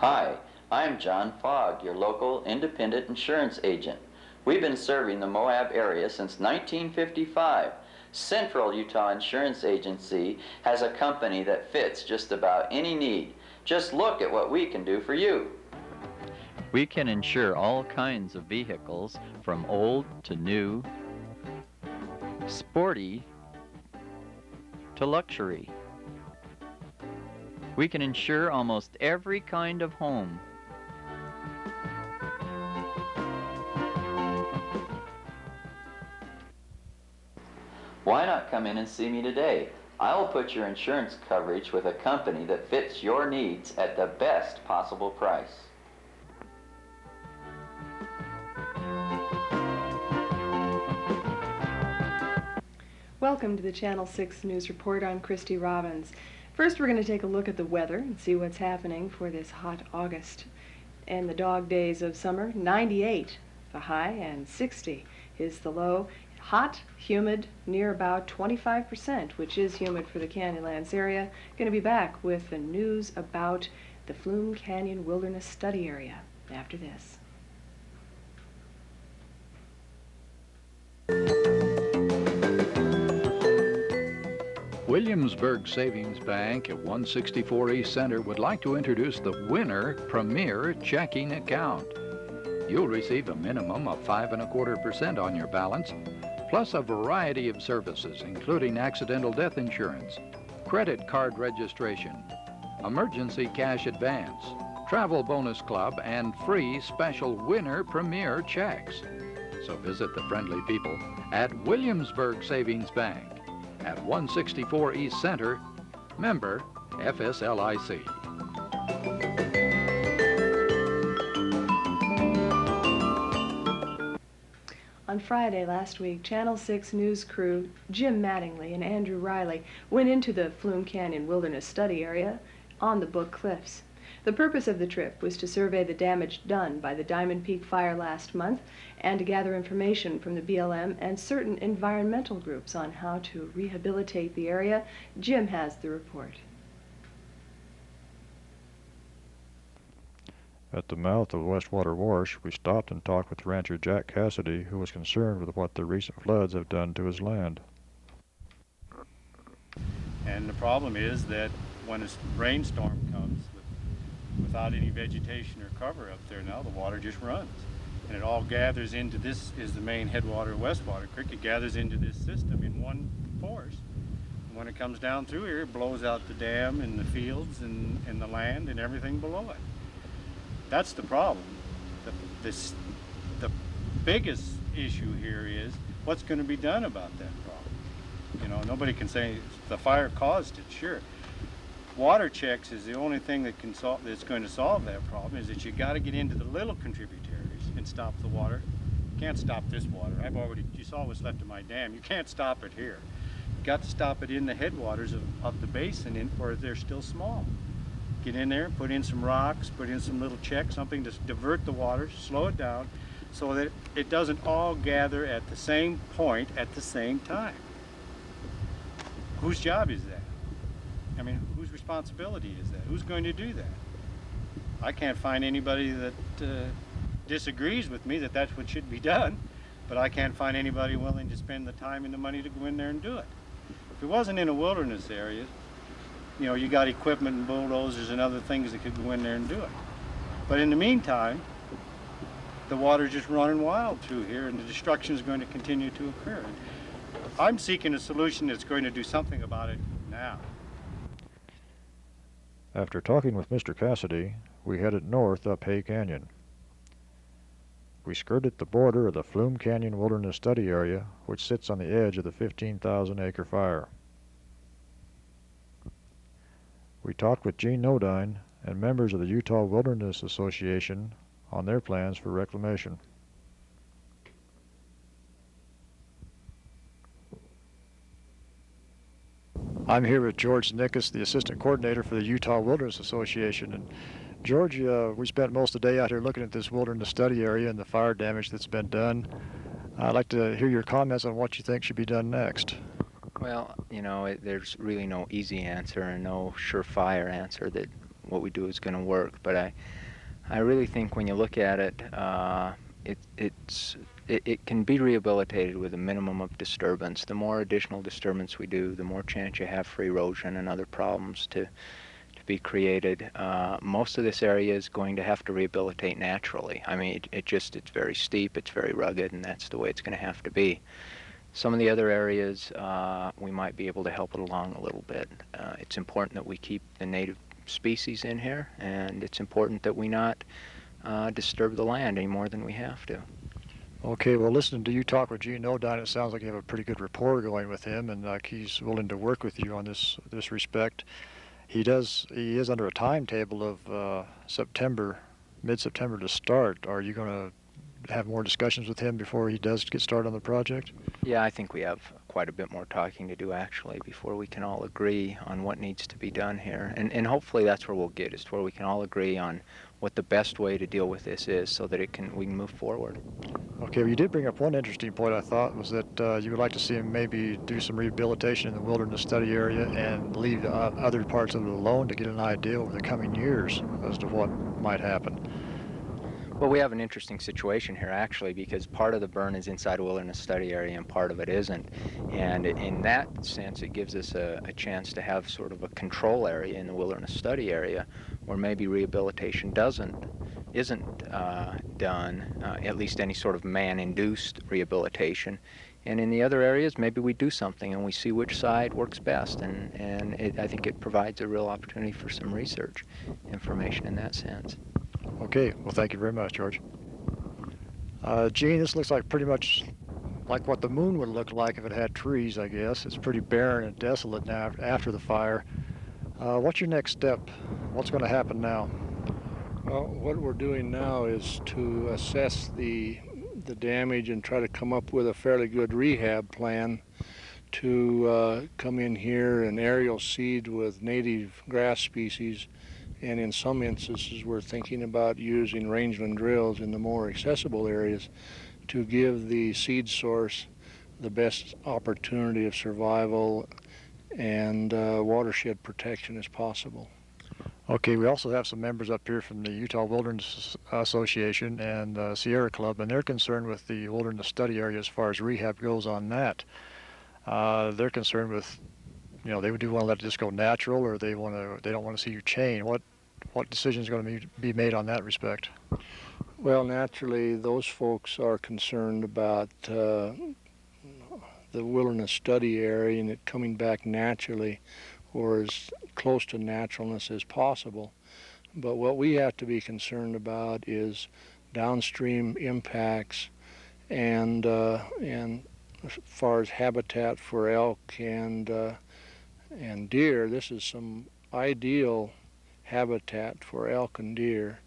Hi, I'm John Fogg, your local independent insurance agent. We've been serving the Moab area since 1955. Central Utah Insurance Agency has a company that fits just about any need. Just look at what we can do for you. We can insure all kinds of vehicles, from old to new, sporty to luxury. We can insure almost every kind of home. Why not come in and see me today? I'll put your insurance coverage with a company that fits your needs at the best possible price. Welcome to the Channel 6 News Report. I'm Christy Robbins. First, we're going to take a look at the weather and see what's happening for this hot August. And the dog days of summer, 98 the high and 60 is the low. Hot, humid, near about 25%, which is humid for the Canyonlands area. Going to be back with the news about the Flume Canyon Wilderness Study Area after this. Williamsburg Savings Bank at 164 East Center would like to introduce the Winner Premier Checking Account. You'll receive a minimum of 5.25% on your balance, plus a variety of services, including accidental death insurance, credit card registration, emergency cash advance, travel bonus club, and free special Winner Premier checks. So visit the friendly people at Williamsburg Savings Bank at 164 East Center, member FSLIC. On Friday last week, Channel 6 news crew Jim Mattingly and Andrew Riley went into the Flume Canyon Wilderness Study Area on the Book Cliffs. The purpose of the trip was to survey the damage done by the Diamond Peak fire last month and to gather information from the BLM and certain environmental groups on how to rehabilitate the area. Jim has the report. At the mouth of the Westwater Wash, we stopped and talked with rancher Jack Cassidy, who was concerned with what the recent floods have done to his land. And the problem is that when a rainstorm comes without any vegetation or cover up there now, the water just runs. And it all gathers into this, is the main headwater of Westwater Creek. It gathers into this system in one force. And when it comes down through here, it blows out the dam and the fields and the land and everything below it. That's the problem. The biggest issue here is what's going to be done about that problem. You know, nobody can say the fire caused it, sure. Water checks is the only thing that that's going to solve that problem, is that you got to get into the little contributaries and stop the water. You can't stop this water. You saw what's left of my dam. You can't stop it here. You got to stop it in the headwaters of the basin where they're still small. Get in there, put in some rocks, put in some little checks, something to divert the water, slow it down, so that it doesn't all gather at the same point at the same time. Whose job is that? I mean, whose responsibility is that? Who's going to do that? I can't find anybody that disagrees with me that that's what should be done, but I can't find anybody willing to spend the time and the money to go in there and do it. If it wasn't in a wilderness area, you know, you got equipment and bulldozers and other things that could go in there and do it. But in the meantime, the water's just running wild through here, and the destruction is going to continue to occur. And I'm seeking a solution that's going to do something about it now. After talking with Mr. Cassidy, we headed north up Hay Canyon. We skirted the border of the Flume Canyon Wilderness Study Area, which sits on the edge of the 15,000-acre fire. We talked with Gene Nodine and members of the Utah Wilderness Association on their plans for reclamation. I'm here with George Nickus, the assistant coordinator for the Utah Wilderness Association. And George, we spent most of the day out here looking at this wilderness study area and the fire damage that's been done. I'd like to hear your comments on what you think should be done next. Well, you know, there's really no easy answer and no surefire answer that we do is going to work. But I really think when you look at it, it can be rehabilitated with a minimum of disturbance. The more additional disturbance we do, the more chance you have for erosion and other problems to be created. Most of this area is going to have to rehabilitate naturally. I mean, it's very steep, it's very rugged, and that's the way it's going to have to be. Some of the other areas, we might be able to help it along a little bit. It's important that we keep the native species in here, and it's important that we not disturb the land any more than we have to. Okay, well, listening to you talk with Gene Odine, it sounds like you have a pretty good rapport going with him, and he's willing to work with you on this respect. He is under a timetable of September, mid-September to start. Are you going to have more discussions with him before he does get started on the project? Yeah, I think we have quite a bit more talking to do, actually, before we can all agree on what needs to be done here. And hopefully that's where we'll get, is to where we can all agree on what the best way to deal with this is so that we can move forward. Okay, well, you did bring up one interesting point, I thought, was that you would like to see him maybe do some rehabilitation in the wilderness study area and leave the other parts of it alone to get an idea over the coming years as to what might happen. Well, we have an interesting situation here, actually, because part of the burn is inside a wilderness study area and part of it isn't. And in that sense, it gives us a chance to have sort of a control area in the wilderness study area where maybe rehabilitation isn't done, at least any sort of man-induced rehabilitation. And in the other areas, maybe we do something and we see which side works best. And I think it provides a real opportunity for some research information in that sense. Okay, well, thank you very much, George. Gene, this looks like pretty much like what the moon would look like if it had trees, I guess. It's pretty barren and desolate now after the fire. What's your next step? What's going to happen now? Well, what we're doing now is to assess the damage and try to come up with a fairly good rehab plan to come in here and aerial seed with native grass species. And in some instances, we're thinking about using rangeland drills in the more accessible areas to give the seed source the best opportunity of survival and watershed protection as possible. Okay, we also have some members up here from the Utah Wilderness Association and Sierra Club, and they're concerned with the wilderness study area as far as rehab goes on that. They're concerned with, they do want to let it just go natural, or they don't want to see you chain. What decision is going to be made on that respect? Well, naturally, those folks are concerned about the wilderness study area and it coming back naturally or as close to naturalness as possible. But what we have to be concerned about is downstream impacts and as far as habitat for elk and deer. This is some ideal habitat for elk and deer,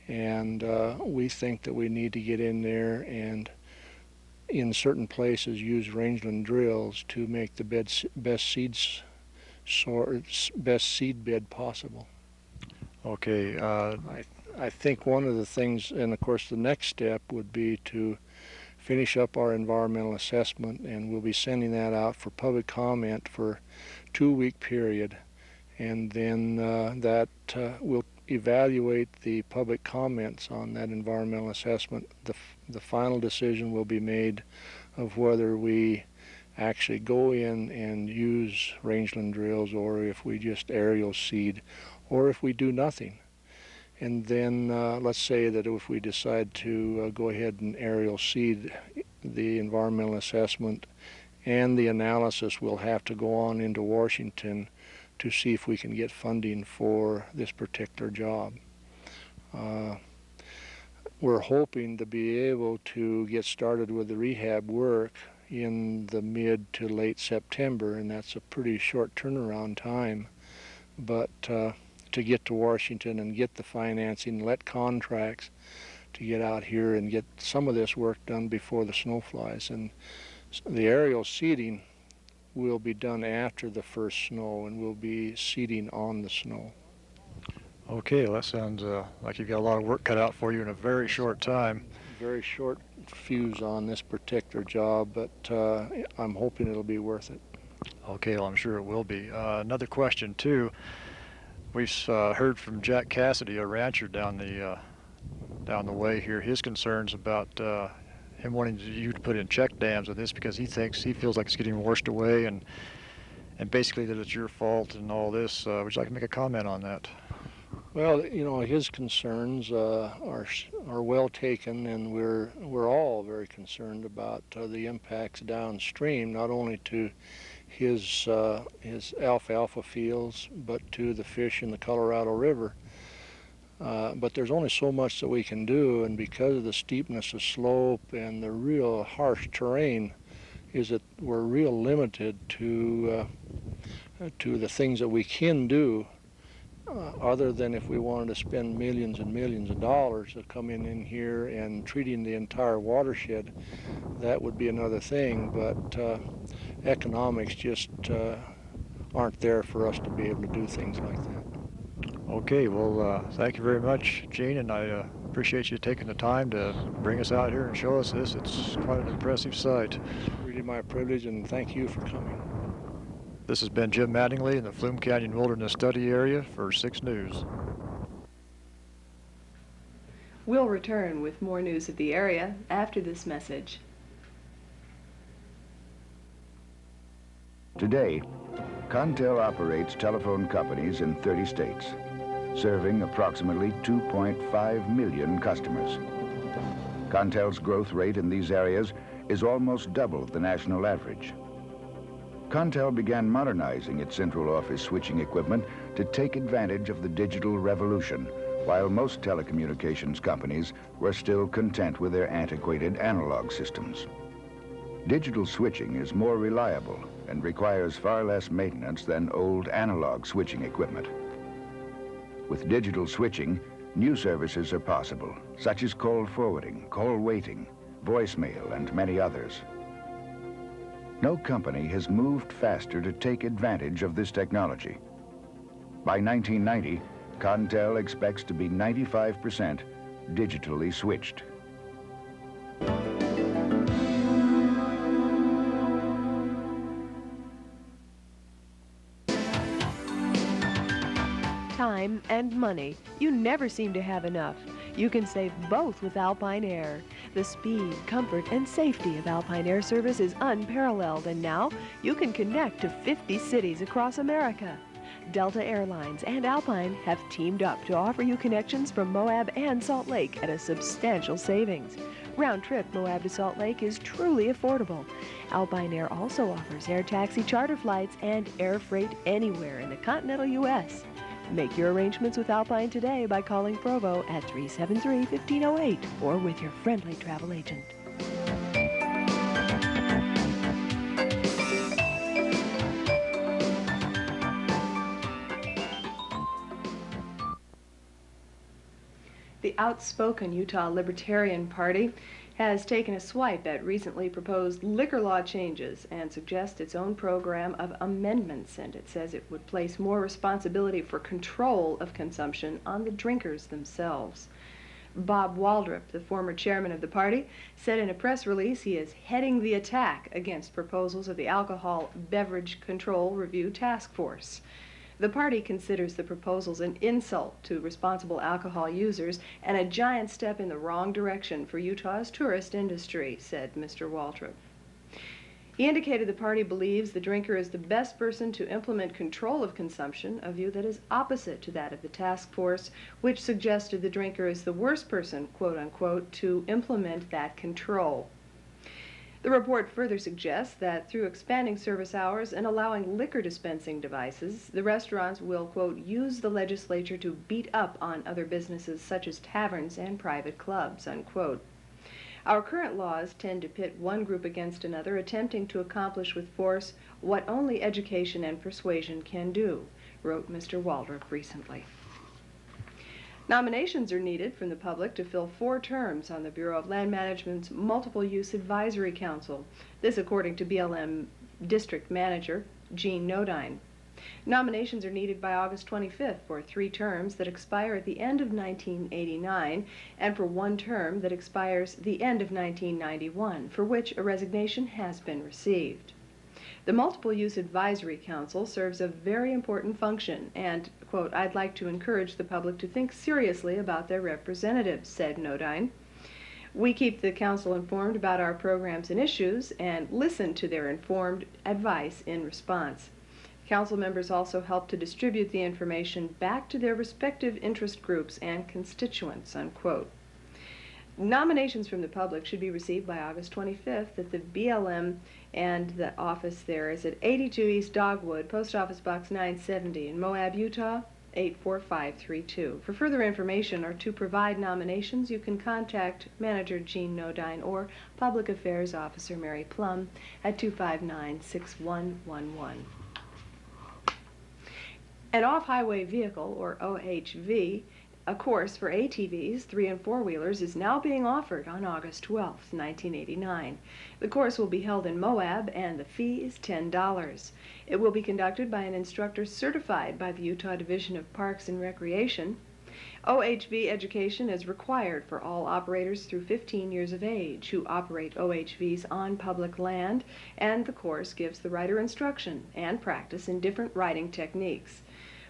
and we think that we need to get in there and in certain places use rangeland drills to make the best seed bed possible. Okay. I think one of the things, and of course the next step would be to finish up our environmental assessment, and we'll be sending that out for public comment for a 2-week period. And then we'll evaluate the public comments on that environmental assessment. The final decision will be made of whether we actually go in and use rangeland drills or if we just aerial seed or if we do nothing. And then let's say that if we decide to go ahead and aerial seed, the environmental assessment and the analysis will have to go on into Washington to see if we can get funding for this particular job. We're hoping to be able to get started with the rehab work in the mid to late September, and that's a pretty short turnaround time. But to get to Washington and get the financing, let contracts to get out here and get some of this work done before the snow flies. And the aerial seeding will be done after the first snow, and we'll be seeding on the snow. Okay, well, that sounds like you've got a lot of work cut out for you in a very short time. Very short fuse on this particular job, but I'm hoping it'll be worth it. Okay, well, I'm sure it will be. Another question, too. We've heard from Jack Cassidy, a rancher down the way here. His concerns about him wanting you to put in check dams on this because he feels like it's getting washed away and basically that it's your fault and all this. Would you like to make a comment on that? Well, his concerns are well taken, and we're all very concerned about the impacts downstream, not only to his alfalfa fields, but to the fish in the Colorado River. But there's only so much that we can do, and because of the steepness of slope and the real harsh terrain, is that we're real limited to the things that we can do. Other than if we wanted to spend millions and millions of dollars to come in here and treating the entire watershed, that would be another thing. But economics just aren't there for us to be able to do things like that. Okay, well, thank you very much, Gene, and I appreciate you taking the time to bring us out here and show us this. It's quite an impressive sight. It's really my privilege, and thank you for coming. This has been Jim Mattingly in the Flume Canyon Wilderness Study Area for 6 News. We'll return with more news of the area after this message. Today, Contel operates telephone companies in 30 states, serving approximately 2.5 million customers. Contel's growth rate in these areas is almost double the national average. Contel began modernizing its central office switching equipment to take advantage of the digital revolution, while most telecommunications companies were still content with their antiquated analog systems. Digital switching is more reliable and requires far less maintenance than old analog switching equipment. With digital switching, new services are possible, such as call forwarding, call waiting, voicemail, and many others. No company has moved faster to take advantage of this technology. By 1990, Contel expects to be 95% digitally switched. Time and money. You never seem to have enough. You can save both with Alpine Air. The speed, comfort, and safety of Alpine Air service is unparalleled, and now you can connect to 50 cities across America. Delta Airlines and Alpine have teamed up to offer you connections from Moab and Salt Lake at a substantial savings. Round-trip Moab to Salt Lake is truly affordable. Alpine Air also offers air taxi charter flights and air freight anywhere in the continental U.S. Make your arrangements with Alpine today by calling Provo at 373-1508 or with your friendly travel agent. The outspoken Utah Libertarian Party has taken a swipe at recently proposed liquor law changes and suggests its own program of amendments, and it says it would place more responsibility for control of consumption on the drinkers themselves. Bob Waldrop, the former chairman of the party, said in a press release he is heading the attack against proposals of the Alcohol Beverage Control Review Task Force. The party considers the proposals an insult to responsible alcohol users and a giant step in the wrong direction for Utah's tourist industry, said Mr. Waldrop. He indicated the party believes the drinker is the best person to implement control of consumption, a view that is opposite to that of the task force, which suggested the drinker is the worst person, quote unquote, to implement that control. The report further suggests that through expanding service hours and allowing liquor dispensing devices, the restaurants will, quote, use the legislature to beat up on other businesses such as taverns and private clubs, unquote. Our current laws tend to pit one group against another, attempting to accomplish with force what only education and persuasion can do, wrote Mr. Waldrop recently. Nominations are needed from the public to fill 4 terms on the Bureau of Land Management's Multiple Use Advisory Council. This according to BLM District Manager Gene Nodine. Nominations are needed by August 25th for 3 terms that expire at the end of 1989 and for 1 term that expires the end of 1991, for which a resignation has been received. The Multiple Use Advisory Council serves a very important function and, quote, "I'd like to encourage the public to think seriously about their representatives," said Nodine. "We keep the council informed about our programs and issues and listen to their informed advice in response. Council members also help to distribute the information back to their respective interest groups and constituents," unquote. Nominations from the public should be received by August 25th at the BLM, and the office there is at 82 East Dogwood, Post Office Box 970 in Moab, Utah, 84532. For further information or to provide nominations, you can contact Manager Gene Nodine or Public Affairs Officer Mary Plum at 259-6111. An off-highway vehicle, or OHV, a course for ATVs, 3- and 4-wheelers, is now being offered on August 12, 1989. The course will be held in Moab, and the fee is $10. It will be conducted by an instructor certified by the Utah Division of Parks and Recreation. OHV education is required for all operators through 15 years of age who operate OHVs on public land, and the course gives the rider instruction and practice in different riding techniques.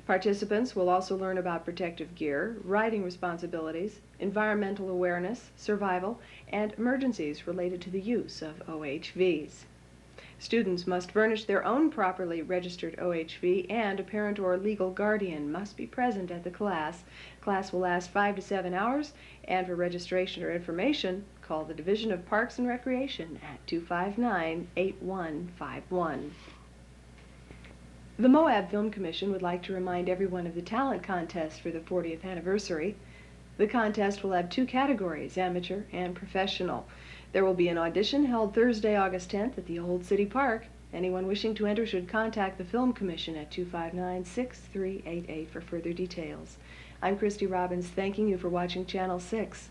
Participants will also learn about protective gear, riding responsibilities, environmental awareness, survival, and emergencies related to the use of OHVs. Students must furnish their own properly registered OHV, and a parent or legal guardian must be present at the class. Class will last 5 to 7 hours, and for registration or information, call the Division of Parks and Recreation at 259-8151. The Moab Film Commission would like to remind everyone of the talent contest for the 40th anniversary. The contest will have 2 categories, amateur and professional. There will be an audition held Thursday, August 10th at the Old City Park. Anyone wishing to enter should contact the Film Commission at 259-6388 for further details. I'm Christy Robbins, thanking you for watching Channel 6.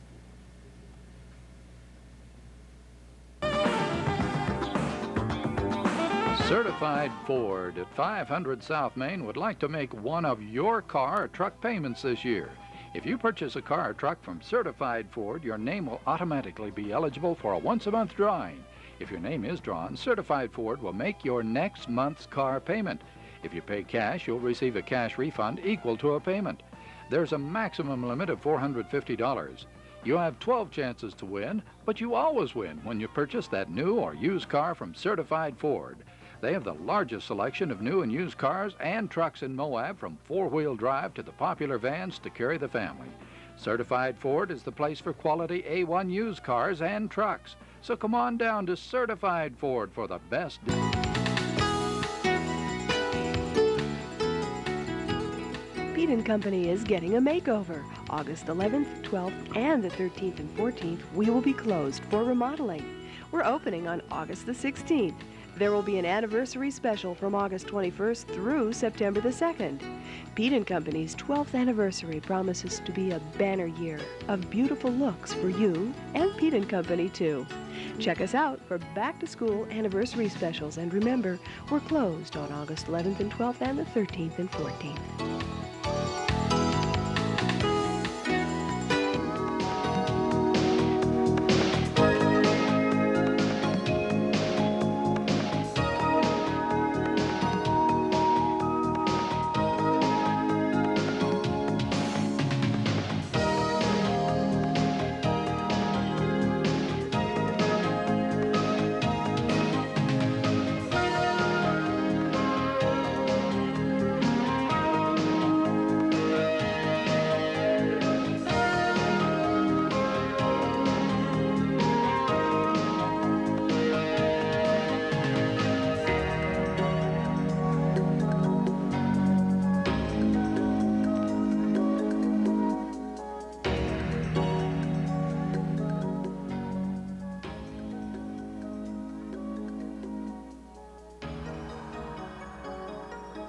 Certified Ford at 500 South Main would like to make one of your car or truck payments this year. If you purchase a car or truck from Certified Ford, your name will automatically be eligible for a once-a-month drawing. If your name is drawn, Certified Ford will make your next month's car payment. If you pay cash, you'll receive a cash refund equal to a payment. There's a maximum limit of $450. You have 12 chances to win, but you always win when you purchase that new or used car from Certified Ford. They have the largest selection of new and used cars and trucks in Moab, from 4-wheel drive to the popular vans to carry the family. Certified Ford is the place for quality A1 used cars and trucks. So come on down to Certified Ford for the best deal. Pete & Company is getting a makeover. August 11th, 12th, and the 13th and 14th, we will be closed for remodeling. We're opening on August the 16th. There will be an anniversary special from August 21st through September the 2nd. Pete & Company's 12th anniversary promises to be a banner year of beautiful looks for you and Pete & Company too. Check us out for back-to-school anniversary specials, and remember, we're closed on August 11th and 12th and the 13th and 14th.